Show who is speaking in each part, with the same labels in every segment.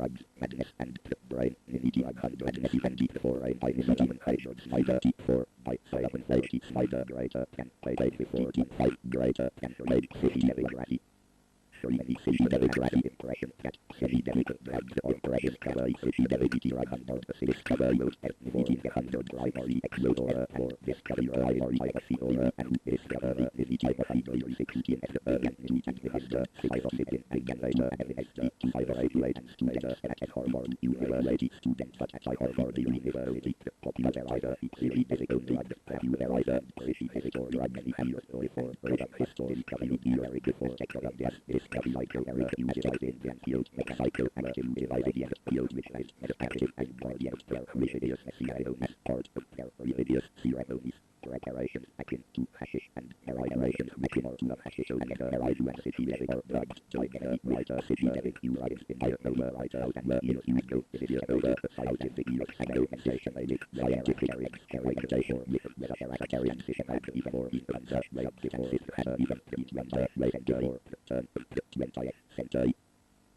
Speaker 1: drugs, madness, and brain. Infinity 174 hydrogen 1180 spider greater than plate 14 greater than rate city democracy. Democracy impression that city drugs or impression cover city democracy cover most ethnicity primary explorer for discovery privacy and discover the type of 16 and the psychophysics and generator and evidence to evaluate and student at Harvard University student but at Harvard University popular writer city difficult drug writer city difficult drug many years before product history community very good for technology discovery area utilized in the field psycho active divided field which is active and guardian of religious CIO as part of their religious ceremonies. Preparation akin to hashish and heroination akin to hashish and heroin when city living or drugs join writer city living urine in over writer and you go video over scientific argumentation scientific argumentation with a vegetarian system and even more even the way of defenses and even when the way and or turn 20th century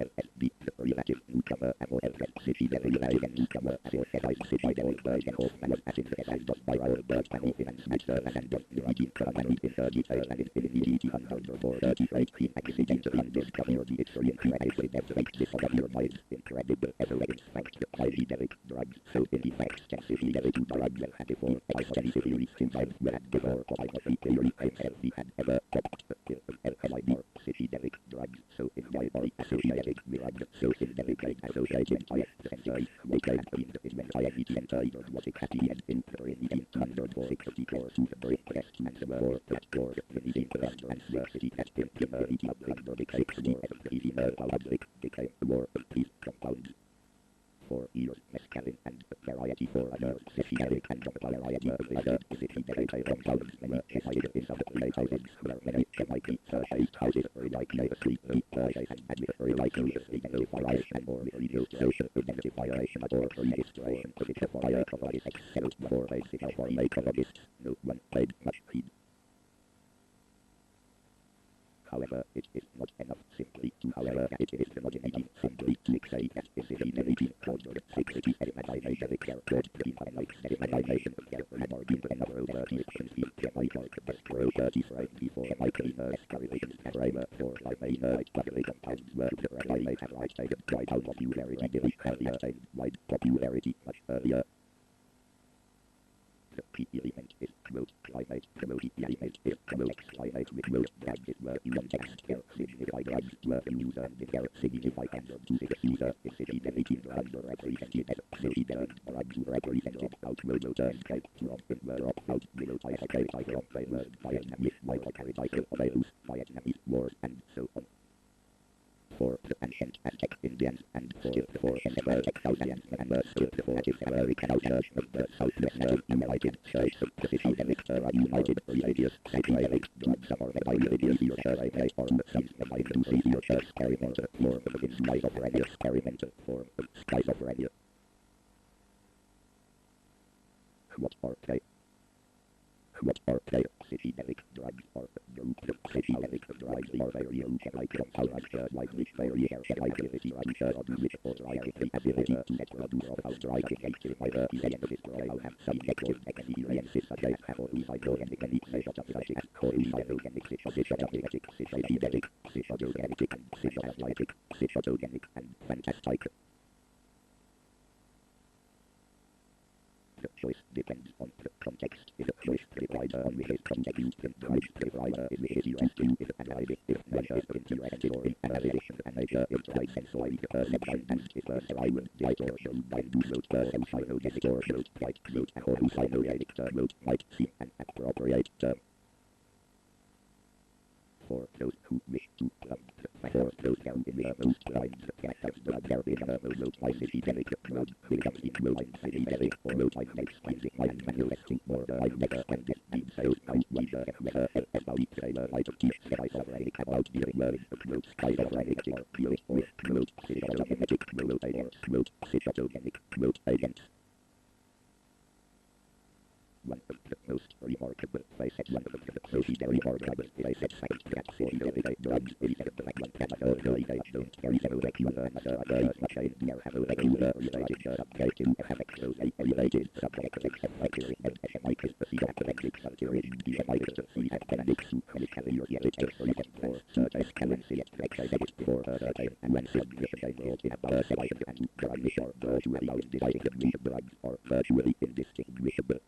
Speaker 1: LSD, relative newcomer, or city American newcomer, or city Goldberg and Hoffman, as in the kind of viral bird and even Smithson and the meeting company in 30 and infinity 138 in accidentally undiscovered the history incredibly effects discover mind, incredible evidence thanks to psychedelic drugs, so in effect psychedelic drugs will have before psychedelic theory sometimes will have before psychedelic theory healthy and ever kept alkaline psychedelic drugs, so in my body associated drugs, so in the decade associated by century, they can in the entire century was a happy and in under for 64 to the break test and the more platform in the and the city has been primarily under the case more and the public became more peace compound. For years, mescaline and variety for other psychedelic and variety of other psychedelic compounds were decided in some places where many chemical houses very likely and very likely identification or radio social identification or registration of it for higher provided excellent for basic information of it. No one paid much heed. However, it is not enough simply to, it is not enough simply to say that it is infinity closer, security, and imagination, the character, the imagination, the character, or being an over description, the mic, the scroll, the frame, before the mic, escalation, and framer, for like a public compound, where the regulate and right side, quite out popularity, the earlier side, wide popularity, much earlier. The key element is promote climate, promote the element is promote climate with most gadgets were context care, signify drugs were used and the care signify under to the user in city negative under represented as city drugs represented out motor turnscape from in were up out below by a cycle of famous Vietnamese military cycle of a loose Vietnamese war and so on. For the ancient Aztec Indians and for Emperor Southern and for Native American outers of the Southwestern United States of the Pacific United Religious Psychedelic drugs are the religious user form since the mind to see your experiment for the schizophrenia experiment for schizophrenia. What are they? What are they? Psychedelic drugs are groups of psychedelic drugs are very like compounds like which very activity drugs or which for likely ability to produce of striking either events or have subjective experiences such as psychogenic and psychogenic and psychogenic psychedelic psychogenic and psychogenic and fantastic. The choice depends on the context. If the choice provider on which context used in the choice provider in which you have to use analysis, if measure interested or in analysis, and measure its right and so on the perception and its arrival, right or shown by do note psychogenic or note right note or psychogenic note might seem an appropriate term. For those who wish to plumb for those down in the most lines that have there in the most line psychedelic mode becomes in most psychedelic or most line makes finding mind manifesting or the line next when this deep so out wider about like to keep schizophrenic about dealing with promote schizophrenic or feeling or promote schizogenic promote agents promote schizogenic promote agents. One of the most remarkable faces, one of the most remarkable faces, that for the everyday drugs is that the one that I don't carry them away to another machine, there have a regular related subject to have a closely related subject of exception and economic academic culture, the economic academic to career yet for certain currency excited for certain and when significant growth in about selection and drugs or virtually indistinguishable or virtually indistinguishable.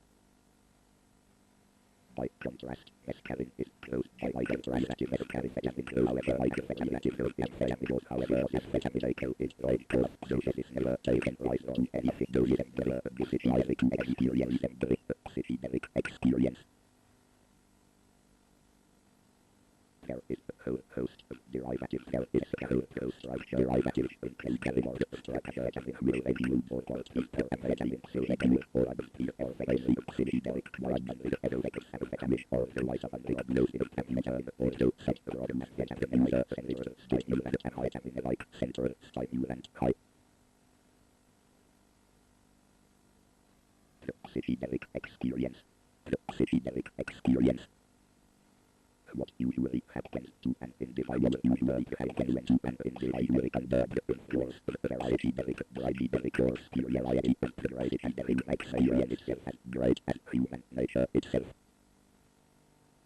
Speaker 1: By contrast, mescaline is close by contrastive mescaline, however, amphetamine, however, amphetamine is right close, so it is never taken right on anything, though it is never a psychedelic experience. There is a whole host of derivatives. There is a whole host of derivatives in mescaline or amphetamine will any move or quality or amphetamine, so mescaline or amphetamine, psychedelic drug and the amphetamine or the light of the obnosis of amphetamine, also such a problem as amphetamine, central stimulant, amphetamine like central stimulant high. The psychedelic experience. The psychedelic experience. What usually happens to an individual usually happens when to an individual under the influence of a psychedelic or spirituality of the psychedelic experience itself and great and human nature itself.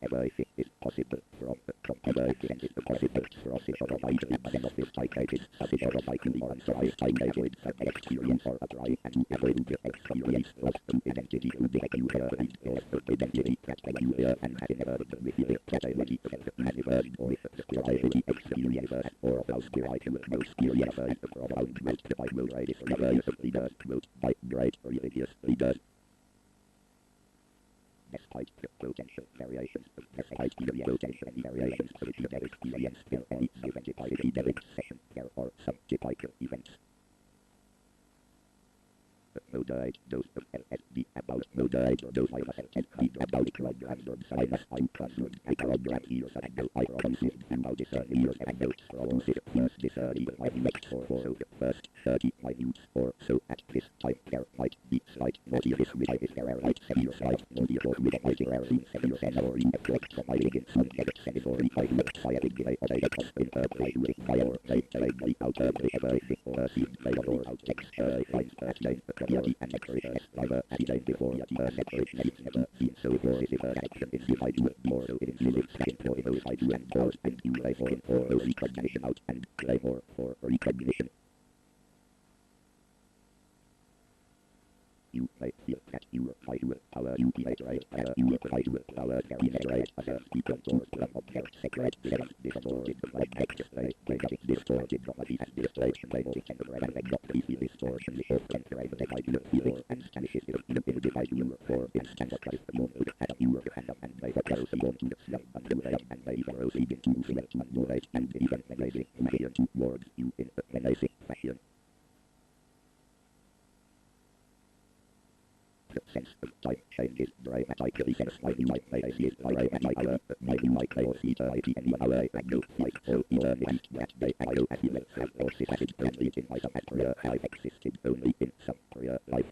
Speaker 1: Everything is possible from everything is possible from the provider and of this psychiatric as it is likely or psychiatric experience or a drive and to avoid the experience of to identity to the user and of identity that the user and has never with the category of the maneuver or the spirituality experience or about spiritual experience and the profound quote by religious leaders quote by great religious leaders. Despite the potential variations of psychedelic experience in any given psychedelic session, there are some typical events. Moderate dose of LSD about moderate dose of LSD about kilograms of sinus 500 micrograms years ago I promised about this years ago from the discernible I mixed for the first 30 minutes or so at this time there might be slight motives with I there might severe slight motives with a itinerary severe sensory effect from I begin some sensory I looked by a big delay of a in play with fire they out of the everything or see play or out text finds that they and express driver and then before separation is never been so positive action in the idea more so in the second for those I do and out and you play for recognition out and play more for recognition. You may feel that you apply to power you penetrate you apply to power penetrate as a contour of their secret distorted like exercise getting distorted body and distortion by moving and prevent the distortion of temporary the feeling and stanism in the individual for instance what is the moment at your hand up and by the close to the slump and do that and by the proceeding to feel manipulate and even managing fashion towards you in a managing fashion. The sense of time changes dramatically and slightly like is dramatically maybe like or eternity and away I go like all eternity that day I go as you will have or situated only in my material have existed only in some real life.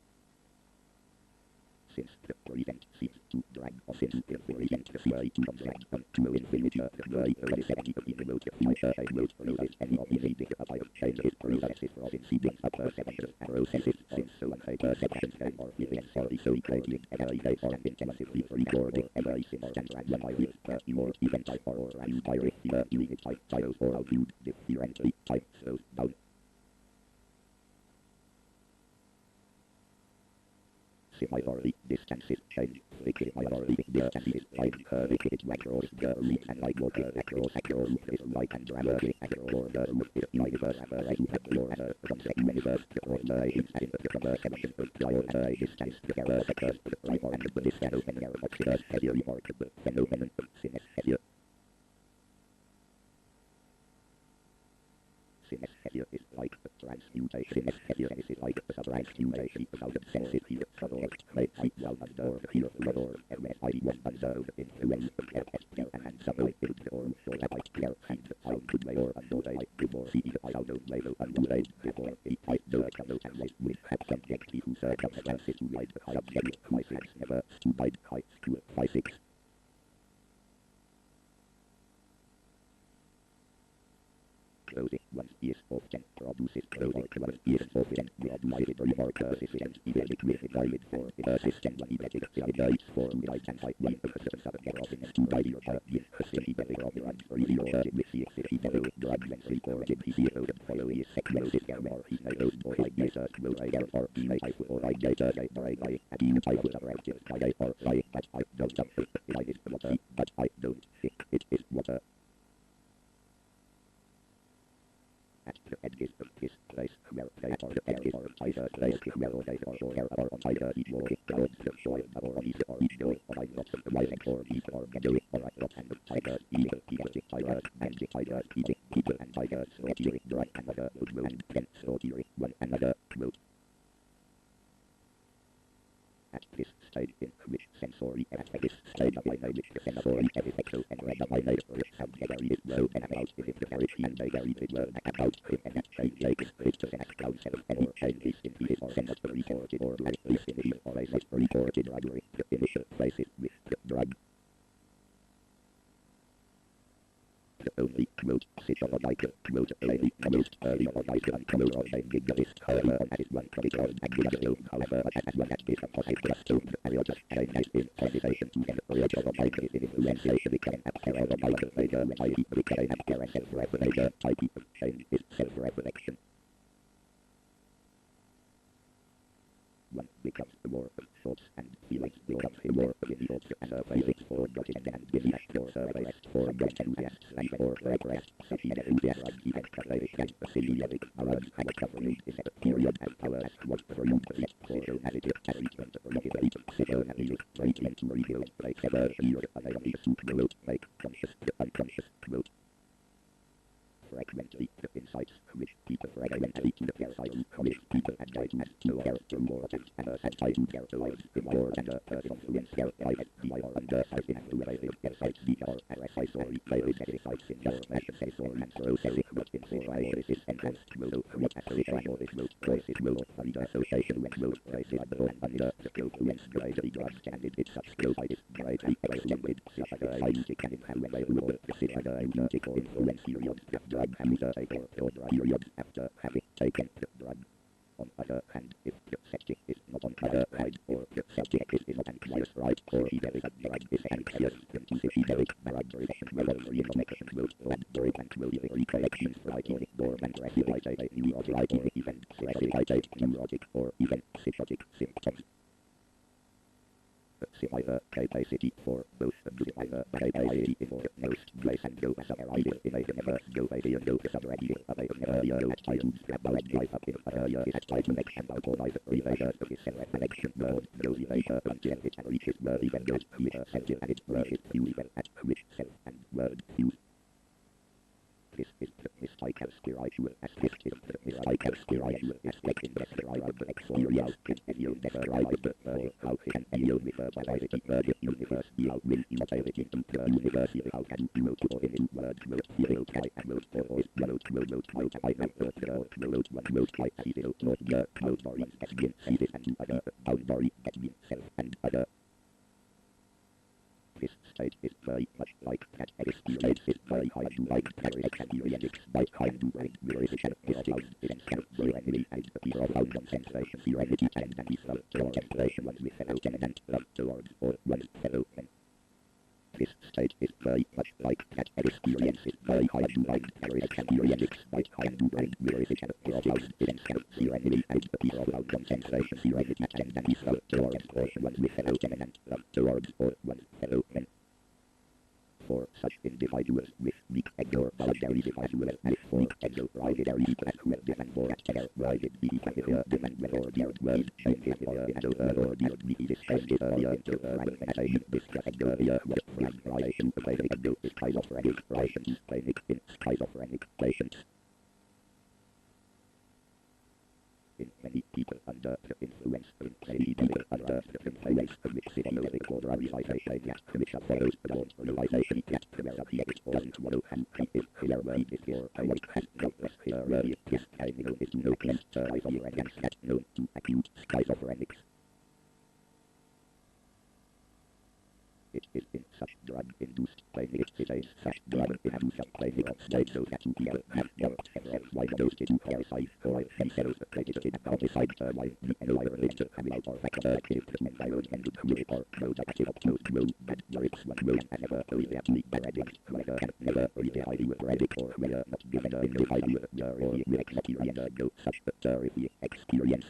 Speaker 1: Since the present seems to drag us into the present way to drag us to infinity, the way of necessity of the remote future will produce any of the needing of changes processes from incidents of perception and processes since so on a perception can or feelings or so creating every day or intensively recording every single and randomizing more event type or random receiver unit type files or viewed differently type slows down. Semi-orally distances change, semi-orally distances line curvature across the room and like walking across is like and dramatic across the room is universe average at your from second universe or the instant from the connection of the distance together occurs right or and this phenomenon occurs as a remarkable phenomenon of synesthesia. Synesthesia is like a transmutation. Synesthesia is like a transmutation without a sensitive subject. May I well under the fear of the Lord, and when I was under the influence of their and Subway build or for that I care and sound good way or underway before he I don't way underway before he I don't come out and with have subject who circumstances to ride the high object my six never to ride high to 5-6. Closing one is often produces closing one is often produces remark assistant even with valid for assistant one elected guides for right and right one assistant of their often to write your in city the problem and really or with the city the drug when recorded the follow is secret or he knows or I get a will I get or he may or I get a right and you I will arrest it by or I but I don't like it water but I don't think it is water. At the end of this place where they are the end or either place where they are or on either each walking down the soil or on each or each door or I not the rising or each or doing or I not and either eating people tigers and the tigers eating people and tigers slaughtering dry another wood and then slaughtering one another wood. At this stage in which sensory aspects stage of my knowledge sensory effects and read of my knowledge and very it well and about it in the very and they very it well about him and that change taken it to an account and or changes in the or not recorded or at least in the or a not recorded robbery the initial places with the drug. The only quote sit on like a quote only quote early or like a quote on a gigabit however on at one critical and gigabit however at one at this possible assumed and just change it in conversation to an original of like it influentiation became after of like a later when I became after and self-revelation I keep change its self-reflection. One becomes the more of thoughts and feelings becomes the more of the thoughts and feelings for getting and giving for surveillance for getting and for repressed such an enthusiasm even catalytic and facilitating around and covering in a period and powers was proved to be psychoanalytic treatment regulate psychoanalytic treatment rebuild like ever period ability to promote make conscious the unconscious promote frequently the insights which people frequently to the cycle with people and I and no character more and I do character more and a person influence character I or under as influences insights or RSI story players insights in your message or and processing but in for I is enhanced will what actually I know is will process will under association with will process and under the influence greatly drugs and it's such close I is greatly extended I music and influence will consider I music or influence period drug and the cycle or period after having taken the drug. On other hand, if the subject is not on other hand or the subject is not anxious right or he very drug is anxious, then he very drug direction will reconnection will and and will be recollections writing or and regulate a neurotic or even regulate neurotic or even psychotic symptoms. Survivor capacity for both survivor capacity for most place and go as a rider in a never go by the no subreddit of a never go at items about life up in at item X and about life related to his self-reflection mode goes later until it reaches word even goes with self and it reaches you even at which self and word use. This is the mystical spiritual aspect of the mystical spiritual aspect in the describable experience and you describe the how can you refer by the universe how will immortality into the universe how can you move to any word will feel try and move for it will I have the will I see the not the boundary that been seated and other boundary that been self and other. This state is very much like that experience is very high to like experience by kind to right verification about and serenity and the profound concentration serenity and peaceful contemplation one with fellow and love towards all one fellow man. This state is very much like that experience is very high to like experience by kind to right verification profound and serenity and the profound concentration serenity and peaceful towards all one with fellow and love towards all one fellow man. For such individuals with weak ego voluntary individuals and for ego primary people who demand for their private behavior demand for their words and behavior and or their needs and desire to fragmentation this category with fragmentation ego is schizophrenic patients clinic in schizophrenic patients. In many people under the influence of many people under the influence of mixed psychological realization which follows the realization that there doesn't want to have is here when it here I like has no less here really yes I know it to no against I saw you against that no to acute schizophrenics. It is in such drug-induced pain. It is a such drug-induced pain of those that you feel have no errors like those to parasites or themselves created in homicide like the environment about or factor active environment with or productive of those grow that lyrics one will never really paradigms whether can never really idea radic or whether not given a individual or experience no such experience.